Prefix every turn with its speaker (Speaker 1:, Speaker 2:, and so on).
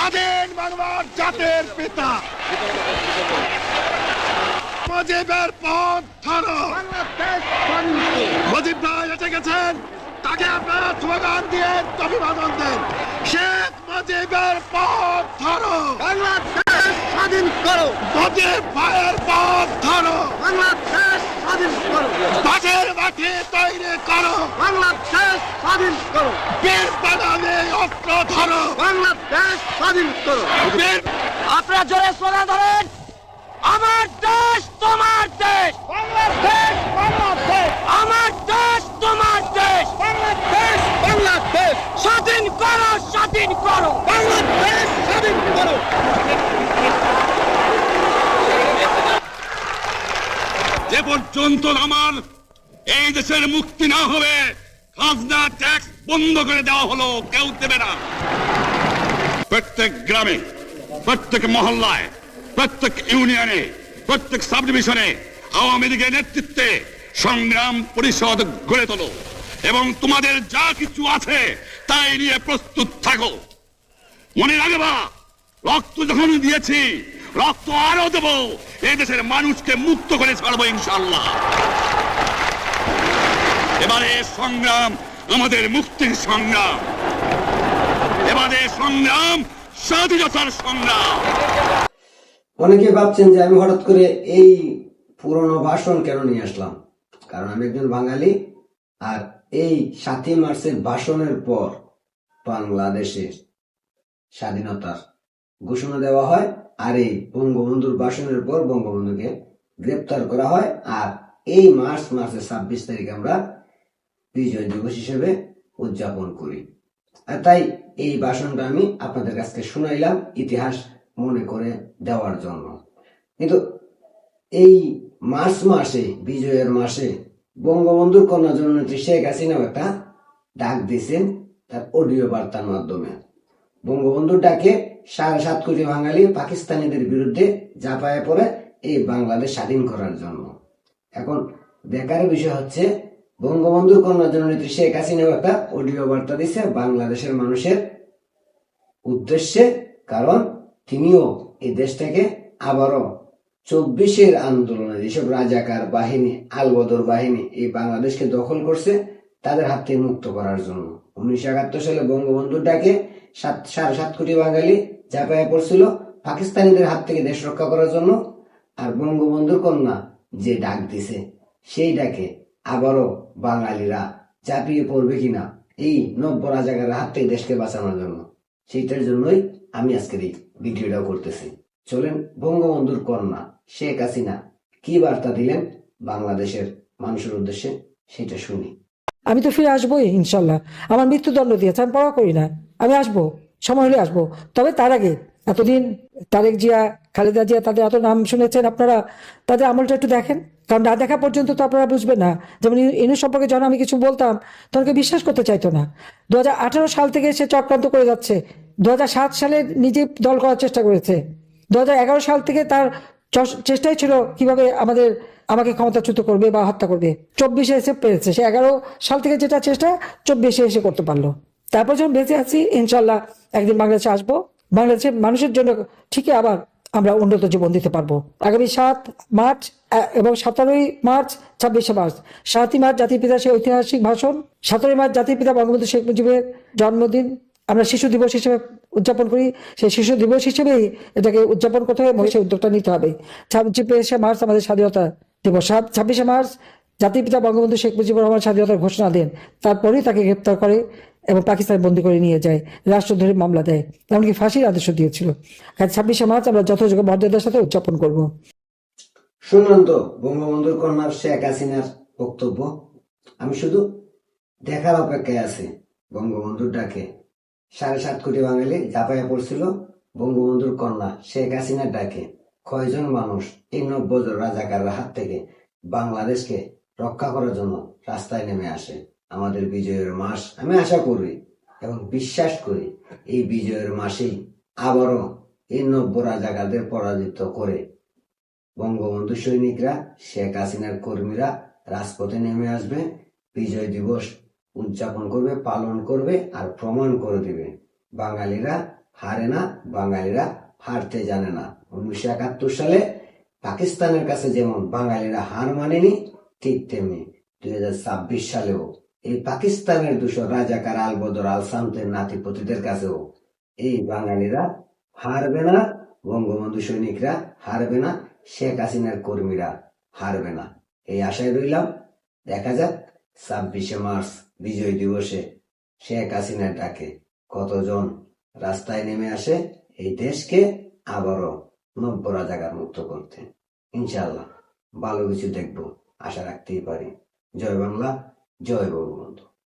Speaker 1: স্বাধীন বাংলার জাতির পিতা মুজিবের পথ ধরো। মুজিব ভাই এসে গেছেন, তাকে আপনারা স্লোগান দিয়ে অভিবাদন দেন। শেখ মুজিবের পথ ধরো,
Speaker 2: বাংলাদেশ স্বাধীন করো।
Speaker 1: মুজিব ভাইয়ের পথ ধরো,
Speaker 2: বাংলাদেশ স্বাধীন করো।
Speaker 1: বাসের মাটি তৈরি করো,
Speaker 2: বাংলাদেশ স্বাধীন করো।
Speaker 1: বীর বাঙালি অস্ত্র ধরো,
Speaker 2: বাংলাদেশ স্বাধীন করো।
Speaker 1: বীর
Speaker 2: আপনারা জোরে স্লোগান ধরেন, আমার দেশ তোমার দেশ। বাংলাদেশ বাংলাদেশ, আমার দেশ তোমার দেশ। বাংলাদেশ বাংলাদেশ, স্বাধীন করো স্বাধীন করো। বাংলাদেশ স্বাধীন করো।
Speaker 1: যে পর্যন্ত আমার এই দেশের মুক্তি না হবে, খাজনা ট্যাক্স বন্ধ করে দেওয়া হলো, কেউ দেবে না। প্রত্যেক গ্রামে, প্রত্যেক মহল্লায়, প্রত্যেক ইউনিয়নে, প্রত্যেক সাব ডিভিশনে আওয়ামী লীগের নেতৃত্বে সংগ্রাম পরিষদ গড়ে তোলো এবং তোমাদের যা কিছু আছে তাই নিয়ে প্রস্তুত থাকো। মনে রাখবা, রক্ত যখন দিয়েছি, রক্ত আরো দেব। এই দেশের মানুষকে মুক্ত করে ছাড়বো ইনশাআল্লাহ। এবারে সংগ্রাম আমাদের মুক্তির সংগ্রাম, এবারে সংগ্রাম স্বাধীনতার সংগ্রাম।
Speaker 3: অনেকে ভাবছেন যে আমি হঠাৎ করে এই পুরনো ভাষণ কেন নিয়ে আসলাম, কারণ আমি একজন বাঙালি। আর এই ৭ই মার্চের ভাষণের পর বাংলাদেশের স্বাধীনতার ঘোষণা দেওয়া হয়, আর এই বঙ্গবন্ধুর ভাষণের পর বঙ্গবন্ধুকে গ্রেপ্তার করা হয়। আর এই মার্চের ২৬ তারিখ আমরা বিজয় দিবস হিসেবে উদযাপন করি। আর তাই এই ভাষণটা আমি আপনাদের কাছে শুনাইলাম ইতিহাস মনে করে দেওয়ার জন্য। কিন্তু এই মার্চ মাসে, বিজয়ের মাসে, বঙ্গবন্ধুর কন্যা জননেত্রী শেখ হাসিনাও একটা ডাক দিয়েছেন তার অডিও বার্তার মাধ্যমে। বঙ্গবন্ধুর ডাকে ৭.৫ কোটি বাঙালি পাকিস্তানিদের বিরুদ্ধে ঝাঁপায়ে পড়ে এই বাংলাদেশ স্বাধীন করার জন্য। এখন দেখার বিষয় হচ্ছে, বঙ্গবন্ধুর কন্যা জননেত্রী শেখ হাসিনাও একটা অডিও বার্তা দিচ্ছে বাংলাদেশের মানুষের উদ্দেশ্যে, কারণ তিনিও এই দেশটাকে আবারও ২৪-এর আন্দোলনে যেসব রাজাকার বাহিনী, আলবদর বাহিনী এই বাংলাদেশকে দখল করছে, তাদের হাত থেকে মুক্ত করার জন্য ১৯৭১ সালে বঙ্গবন্ধুর ডাকে ৭.৫ কোটি বাঙালি ঝাঁপায়ে পড়ছিল পাকিস্তানিদের হাত থেকে দেশ রক্ষা করার জন্য। আর বঙ্গবন্ধুর কন্যা যে ডাক দিছে, সেই ডাকে আবারও বাঙালিরা ঝাঁপিয়ে পড়বে কিনা এই নব্য রাজাকারের হাত থেকে দেশকে বাঁচানোর জন্য, সেইটার জন্যই আমি আজকের এই ভিডিওটাও করতেছি। চলেন বঙ্গবন্ধুর কন্যা শেখ হাসিনা কি বার্তা দিলেন বাংলাদেশের মানুষের উদ্দেশ্যে, সেটা শুনি।
Speaker 4: আমি তো ফিরে আসবোই ইনশাল্লাহ। আমার মৃত্যুদণ্ড দিয়েছে, আমি পড়া করি না, আমি আসবো, সময় হলে আসবো। তবে তার আগে এতদিন তারেক জিয়া, খালেদা জিয়া, তাদের এত নাম শুনেছেন আপনারা, তাদের আমলটা একটু দেখেন। কারণ না দেখা পর্যন্ত তো আপনারা বুঝবেন না। যেমন ইনু সম্পর্কে যখন আমি কিছু বলতাম তখন কেউ বিশ্বাস করতে চাইতো না। ২০১৮ সাল থেকে সে চক্রান্ত করে যাচ্ছে। ২০০৭ সালে নিজে দল করার চেষ্টা করেছে। ২০১১ সাল থেকে তার চেষ্টাই ছিল কিভাবে আমাকে ক্ষমতাচ্যুত করবে বা হত্যা করবে। ২৪-এ এসে পেরেছে। সে ১১ সাল থেকে যেটা চেষ্টা ২৪-এ এসে করতে পারলো। তারপর যখন বেঁচে আছি, ইনশাল্লাহ একদিন বাংলাদেশে আসবো। বাংলাদেশের মানুষের জন্য ঠিকই আবার আমরা উন্নত জীবন দিতে পারবো। আগামী ৭ মার্চ এবং ১৭ই মার্চ, ২৬শে মার্চ, ৭ই মার্চ জাতির পিতা সেই ঐতিহাসিক ভাষণ, ১৭ই মার্চ জাতির পিতা বঙ্গবন্ধু শেখ মুজিবের জন্মদিন আমরা শিশু দিবস হিসেবে উদযাপন করি। সেই শিশু দিবস হিসেবেই এটাকে উদযাপন করতে হবে, সেই উদ্যোগটা নিতে হবে। ২৬শে মার্চ আমাদের স্বাধীনতা দিবস। ২৬শে মার্চ জাতির পিতা বঙ্গবন্ধু শেখ মুজিবুর রহমান স্বাধীনতার ঘোষণা দেন। তারপরেই তাকে গ্রেপ্তার করে এবং পাকিস্তান বন্দী করে নিয়ে যায়, রাষ্ট্রদ্রোহী মামলা দেয়, এমনকি ফাঁসির আদেশ দিয়েছিল। ২৬শে মার্চ আমরা যথাযোগ্য মর্যাদার সাথে উদযাপন করব।
Speaker 3: শুনলাম তো বঙ্গবন্ধুর কন্যা শেখ হাসিনার বক্তব্য। আমি শুধু দেখার অপেক্ষায় আছি। বঙ্গবন্ধুর ডাকে ৭.৫ কোটি বাঙালি ঝাঁপাইয়া পড়ছিল বঙ্গবন্ধুর কন্যা শেখ হাসিনার ডাকে। কয়জন মানুষ এই ৯০ জন রাজাকারের হাত থেকে বাংলাদেশকে রক্ষা করার জন্য রাস্তায় নেমে আসে। আমাদের বিজয়ের মাস, আমি আশা করি এবং বিশ্বাস করি এই বিজয়ের মাসেই আবারও এই ৯০ রাজাকারদের পরাজিত করে বঙ্গবন্ধু সৈনিকরা, শেখ হাসিনার কর্মীরা রাজপথে নেমে আসবে, বিজয় দিবস উদযাপন করবে, পালন করবে আর প্রমাণ করে দিবে বাঙালিরা হারে না, বাঙালিরা হারতে জানে না। 1971 সালে পাকিস্তানের কাছে যেমন বাঙালিরা হার মানেনি, ঠিক তেমনি 2026 সালেও এই পাকিস্তানের দূষর রাজাকার আলবদর আল সামতের নাতিপতিদের কাছেও এই বাঙালিরা হারবে না, বঙ্গবন্ধু সৈনিকরা হারবে না, শেখ হাসিনার কর্মীরা হারবে না। এই আশায় রইলাম। দেখা যাক 26শে মার্চ বিজয় দিবসে শেখ হাসিনার ডাকে কতজন রাস্তায় নেমে আসে এই দেশকে আবারও নব্য রাজাকার মুক্ত করতে। ইনশাআল্লাহ ভালো কিছু দেখবো, আশা রাখতেই পারি। জয় বাংলা, জয় বঙ্গবন্ধু।